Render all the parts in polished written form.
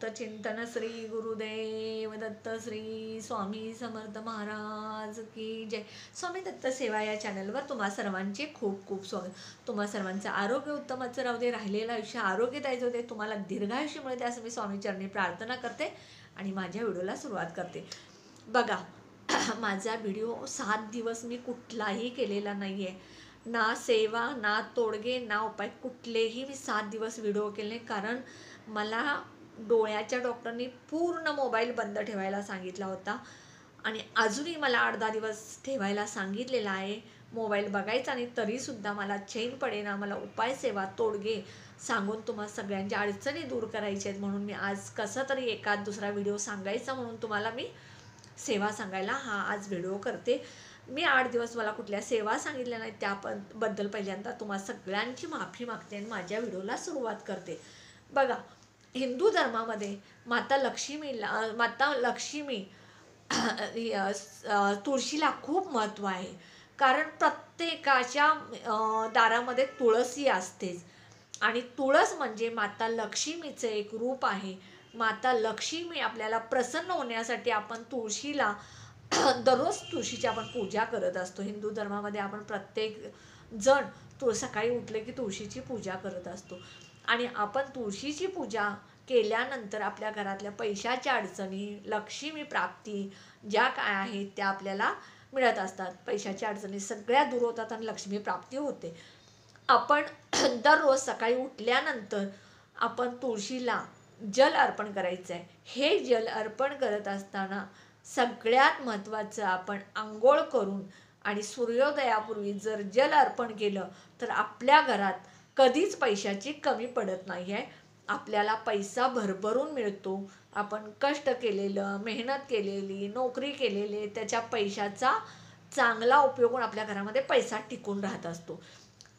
दत्त चिंतन श्री गुरुदेव दत्त श्री स्वामी समर्थ महाराज की जय। स्वामी दत्त सेवा या चॅनलवर तुम्हा सर्वांचे खूप खूप स्वागत। तुम्हा सर्वांचं आरोग्य उत्तमच राहू दे, राहिलेलं आयुष्य आरोग्यदायी होते, तुम्हाला दीर्घायुष्य मिळते असं मी स्वामी चरणी प्रार्थना करते आणि माझ्या व्हिडिओला सुरुवात करते। बघा माझा व्हिडिओ 7 दिवस मी कुठलाही केलेला नाही आहे, ना सेवा ना तोडगे ना उपाय, कुठलेही मी 7 दिवस व्हिडिओ केले, कारण मला डोळ्याच्या डॉक्टरनी पूर्ण मोबाईल बंद ठेवायला सांगितला होता आणि अजूनही मला 8-10 दिवस ठेवायला सांगितलेला आहे मोबाईल बघायचा नाही, तरीसुद्धा मला चैन पडेना। मला उपाय सेवा तोडगे सांगून तुम्हा सगळ्यांच्या अडचणी दूर करायच्या आहेत, म्हणून मी आज कसा तरी एखाद दुसरा व्हिडिओ सांगायचा म्हणून तुम्हाला मी सेवा सांगायला हा आज व्हिडिओ करते। मी 8 दिवस मला कुठल्या सेवा सांगितल्या नाहीत, त्याबद्दल पहिल्यांदा तुम्हा सगळ्यांची माफी मागते आणि माझ्या व्हिडिओला सुरुवात करते। बघा हिंदू धर्मामध्ये माता लक्ष्मी तुळशीला खूप महत्त्व आहे, कारण प्रत्येकाच्या दारामध्ये तुळसी असतेच आणि तुळस म्हणजे माता लक्ष्मीचं एक रूप आहे। माता लक्ष्मी आपल्याला प्रसन्न होण्यासाठी आपण तुळशीला दररोज तुळशीची आपण पूजा करत असतो। हिंदू धर्मामध्ये आपण प्रत्येक जण सकाळी उठले की तुळशीची पूजा करत असतो आणि आपण तुळशीची पूजा केल्यानंतर आपल्या घरातल्या पैशाच्या अडचणी, लक्ष्मी प्राप्ती ज्या काय आहेत त्या आपल्याला मिळत असतात। पैशाच्या अडचणी सगळ्या दूर होतात आणि लक्ष्मी प्राप्ती होते। आपण दररोज सकाळी उठल्यानंतर आपण तुळशीला जल अर्पण करायचं आहे। हे जल अर्पण करत असताना सगळ्यात महत्त्वाचं आपण आंघोळ करून आणि सूर्योदयापूर्वी जर जल अर्पण केलं तर आपल्या घरात कधीच पैशाची कमी पडत नाही आहे। आपल्याला पैसा भरभरून मिळतो। आपण कष्ट केलेलं, मेहनत केलेली, नोकरी केलेली त्याच्या पैशाचा चांगला उपयोग होऊन आपल्या घरामध्ये पैसा टिकून राहत असतो।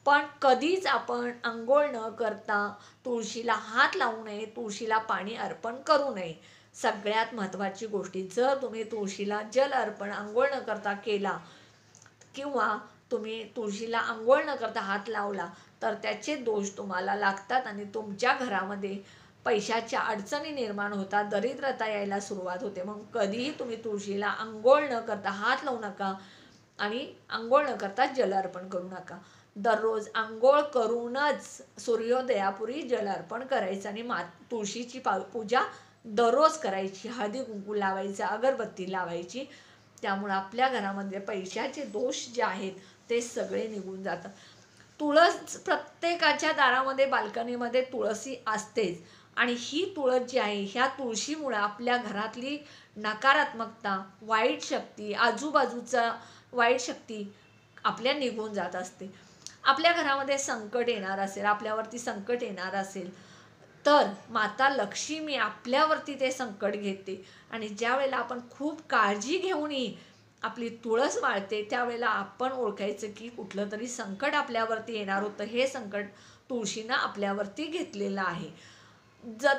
पण कधीच आपण आंघोळ न करता तुळशीला हात लावू नये, तुळशीला पाणी अर्पण करू नये। सगळ्यात महत्त्वाची गोष्टी, जर तुम्ही तुळशीला जल अर्पण आंघोळ न करता केला किंवा तुम्ही तुळशीला आंघोळ न करता हात लावला तर त्याचे दोष तुम्हाला लागतात आणि तुमच्या घरामध्ये पैशाच्या अडचणी निर्माण होतात, दरिद्रता यायला सुरुवात होते। मग कधीही तुम्ही तुळशीला आंघोळ न करता हात लावू नका आणि आंघोळ न करता जल अर्पण करू नका। दररोज आंघोळ करूनच सूर्योदयापूर्वी जल अर्पण करायचं आणि तुळशीची पूजा दररोज करायची, हळदी कुंकू लावायचं, अगरबत्ती लावायची, त्यामुळे आपल्या घरामध्ये पैशाचे दोष जे आहेत ते सगळे निघून जातात। तुळस प्रत्येकाच्या दारामध्ये बाल्कनीमध्ये तुळसी असतेच आणि ही तुळस जी आहे ह्या तुळशीमुळे आपल्या घरातली नकारात्मकता, वाईट शक्ती, आजूबाजूचा वाईट शक्ती आपल्या निघून जात असते। आपल्या घरामध्ये संकट येणार असेल, आपल्यावरती संकट येणार असेल तर माता लक्ष्मी आपल्यावरती ते संकट घेते आणि ज्या वेळेला आपण खूप काळजी घेऊनही आपली तुळस वाळते त्यावेळेला आपण ओळखायचं की कुठलं तरी संकट आपल्यावरती येणार होतं, हे संकट तुळशीनं आपल्यावरती घेतलेलं आहे।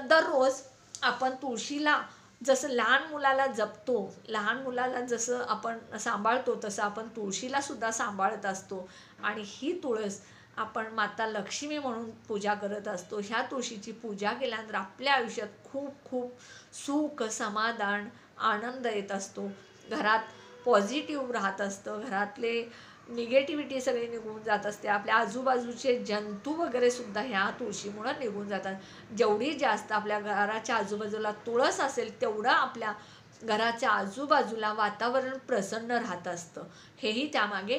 दररोज आपण तुळशीला जसं लहान मुलाला जपतो, लहान मुलाला जसं आपण सांभाळतो तसं आपण तुळशीला सुद्धा सांभाळत असतो आणि ही तुळस आपण माता लक्ष्मी म्हणून पूजा करत असतो। ह्या तुळशीची पूजा केल्यानंतर आपल्या आयुष्यात खूप खूप सुख, समाधान, आनंद येत असतो, घरात पॉझिटिव्ह राहत असतं, घरातले निगेटिव्हिटी सगळी निघून जात असते, आपल्या आजूबाजूचे जंतू वगैरे सुद्धा ह्या तुळशीमुळे निघून जातात। जेवढी जास्त आपल्या घराच्या आजूबाजूला तुळस असेल तेवढं आपल्या घराच्या आजूबाजूला वातावरण प्रसन्न राहत असतं, हेही त्यामागे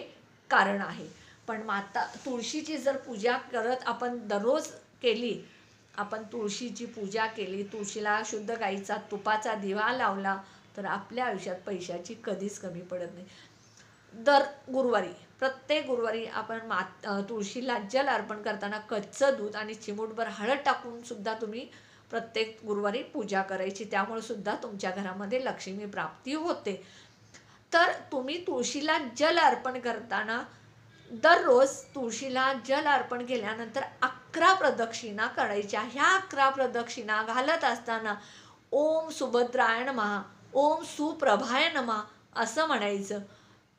कारण आहे। पण तुळशीची जर पूजा करत आपण दररोज केली, आपण तुळशीची पूजा केली, तुळशीला शुद्ध गाईचा तुपाचा दिवा लावला तर आपल्या आयुष्यात पैशाची कधीच कमी पडत नाही। दर गुरुवारी, प्रत्येक गुरुवारी आपण तुळशीला जल अर्पण करताना कच्चं दूध आणि चिमूटभर हळद टाकून सुद्धा तुम्ही प्रत्येक गुरुवारी पूजा करायची, त्यामुळे सुद्धा तुमच्या घरामध्ये लक्ष्मी प्राप्ती होते। तर तुम्ही तुळशीला जल अर्पण करताना दररोज तुळशीला जल अर्पण केल्यानंतर 11 प्रदक्षिणा करायच्या। ह्या 11 प्रदक्षिणा घालत असताना ओम सुभद्राय नमः, ओम सुप्रभाय नमः असं म्हणायचं।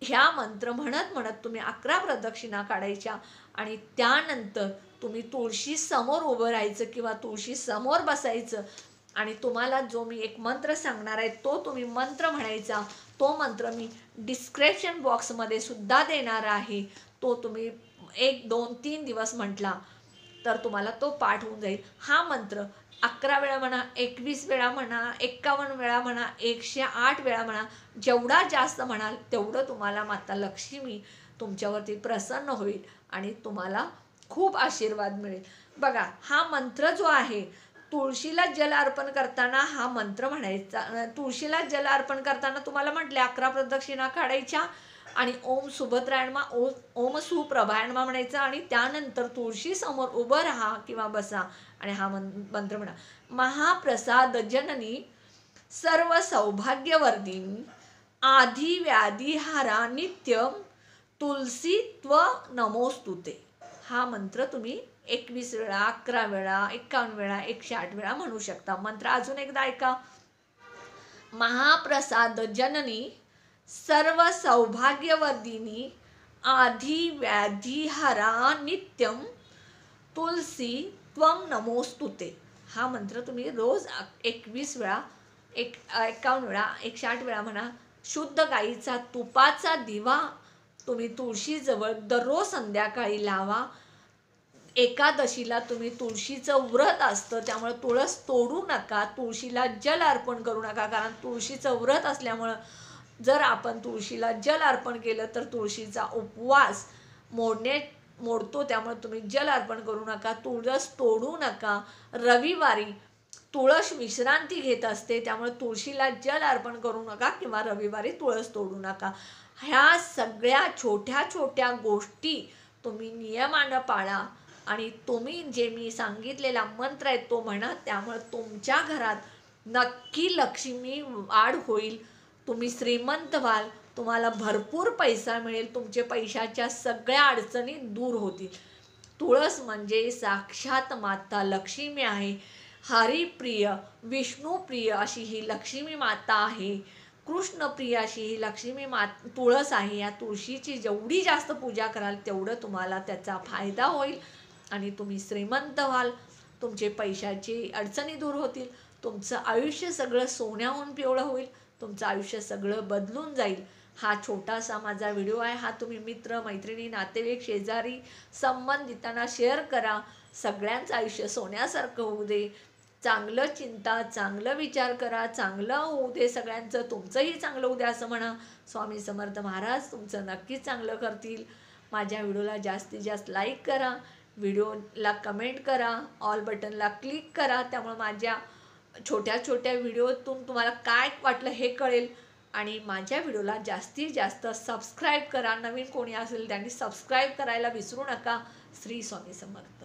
ह्या मंत्र म्हणत म्हणत तुम्ही 11 प्रदक्षिणा काढायच्या आणि त्यानंतर तुम्ही तुळशी समोर उभं राहायचं किंवा तुळशी समोर बसायचं आणि तुम्हाला जो मी एक मंत्र सांगणार आहे तो तुम्ही मंत्र म्हणायचा. तो मंत्र मी डिस्क्रिप्शन बॉक्समध्ये सुद्धा देणार आहे. तो तुम्ही 1, 2, 3 दिवस म्हटला तर तुम्हाला तो पाठ होऊन जाईल. हा मंत्र 11 वेळा म्हणा, 21 वेळा म्हणा, 51 वेळा म्हणा, 108 वेळा म्हणा. जेवढा जास्त म्हणाल तेवढं तुम्हाला माता लक्ष्मी तुमच्यावरती प्रसन्न होईल आणि तुम्हाला खूप आशीर्वाद मिळेल. बघा, हा मंत्र जो आहे, तुळशीला जल अर्पण करताना हा मंत्र म्हणायचा. तुळशीला जल अर्पण करताना तुम्हाला म्हटले 11 प्रदक्षिणा काढायच्या आणि ओम सुभद्रायणमा ओम सुप्रभायणमा म्हणायचं आणि त्यानंतर तुळशी समोर उभं राहा किंवा बसा आणि हा मंत्र म्हणा. महाप्रसाद जननी सर्व सौभाग्यवर्धिनी आधी व्याधिहारा नित्यम तुलसी त्व नमोस्तुते. हा मंत्र तुम्ही 21 वेळा, 11 वेळा, 51 वेळा, 108 वेळा म्हणू शकता. मंत्र अजून एकदा ऐका. महाप्रसाद जननी सर्व सौभाग्यवर्धिनी आधी व्याधिहरा नित्यम तुलसी त्वं नमोस्तुते. हा मंत्र तुम्ही रोज 21 वेळा, 51 वेळा, 108 वेळा म्हणा. शुद्ध गाईचा तुपाचा दिवा तुम्ही तुळशीजवळ दररोज संध्याकाळी लावा. एकादशीला तुम्ही तुळशीचं व्रत असतं त्यामुळे तुळस तोडू नका, तुळशीला जल अर्पण करू नका. कारण तुळशीचं व्रत असल्यामुळं जर आपण तुळशीला जल अर्पण केलं तर तुळशीचा उपवास मोडतो. त्यामुळे तुम्ही जल अर्पण करू नका, तुळस तोडू नका. रविवारी तुळस विश्रांती घेत असते त्यामुळे तुळशीला जल अर्पण करू नका किंवा रविवारी तुळस तोडू नका. ह्या सगळ्या छोट्या छोट्या गोष्टी तुम्ही नियमानं पाळा आणि तुम्ही जे मी सांगितलेला मंत्र आहे तो म्हणा. त्यामुळे तुमच्या घरात नक्की लक्ष्मी वाढ होईल, तुम्ही श्रीमंत व्हाल, तुम्हाला भरपूर पैसा मिळेल, तुमचे पैशाच्या सगळ्या अडचणी दूर होतील. तुळस म्हणजे साक्षात माता लक्ष्मी आहे. हरिप्रिय, विष्णुप्रिय अशी ही लक्ष्मी माता आहे. कृष्णप्रिय अशी ही लक्ष्मी तुळस आहे. या तुळशीची जेवढी जास्त पूजा कराल तेवढं तुम्हाला त्याचा फायदा होईल आणि तुम्ही श्रीमंत व्हाल, तुमचे पैशाची अडचणी दूर होतील, तुमचं आयुष्य सगळं सोन्याहून पिवळं होईल, तुमचं आयुष्य सगळं बदलून जाईल. हा छोटासा माझा व्हिडिओ आहे. हा तुम्ही मित्र, मैत्रिणी, नातेवाईक, शेजारी, संबंधितांना शेअर करा. सगळ्यांचं आयुष्य सोन्यासारखं होऊ दे. चांगलं चिंता, चांगलं विचार करा, चांगलं होऊ दे सगळ्यांचं, तुमचंही चांगलं होऊ द्या असं म्हणा. स्वामी समर्थ महाराज तुमचं नक्कीच चांगलं करतील. माझ्या व्हिडिओला जास्तीत जास्त लाईक करा, व्हिडिओला कमेंट करा, ऑल बटनला क्लिक करा. त्यामुळे माझ्या छोट्या छोट्या व्हिडिओतून तुम्हाला काय वाटलं हे कळेल. आणि माझ्या व्हिडिओला जास्तीत जास्त सबस्क्राईब करा. नवीन कोणी असेल त्यांनी सबस्क्राईब करायला विसरू नका. श्री स्वामी समर्थ.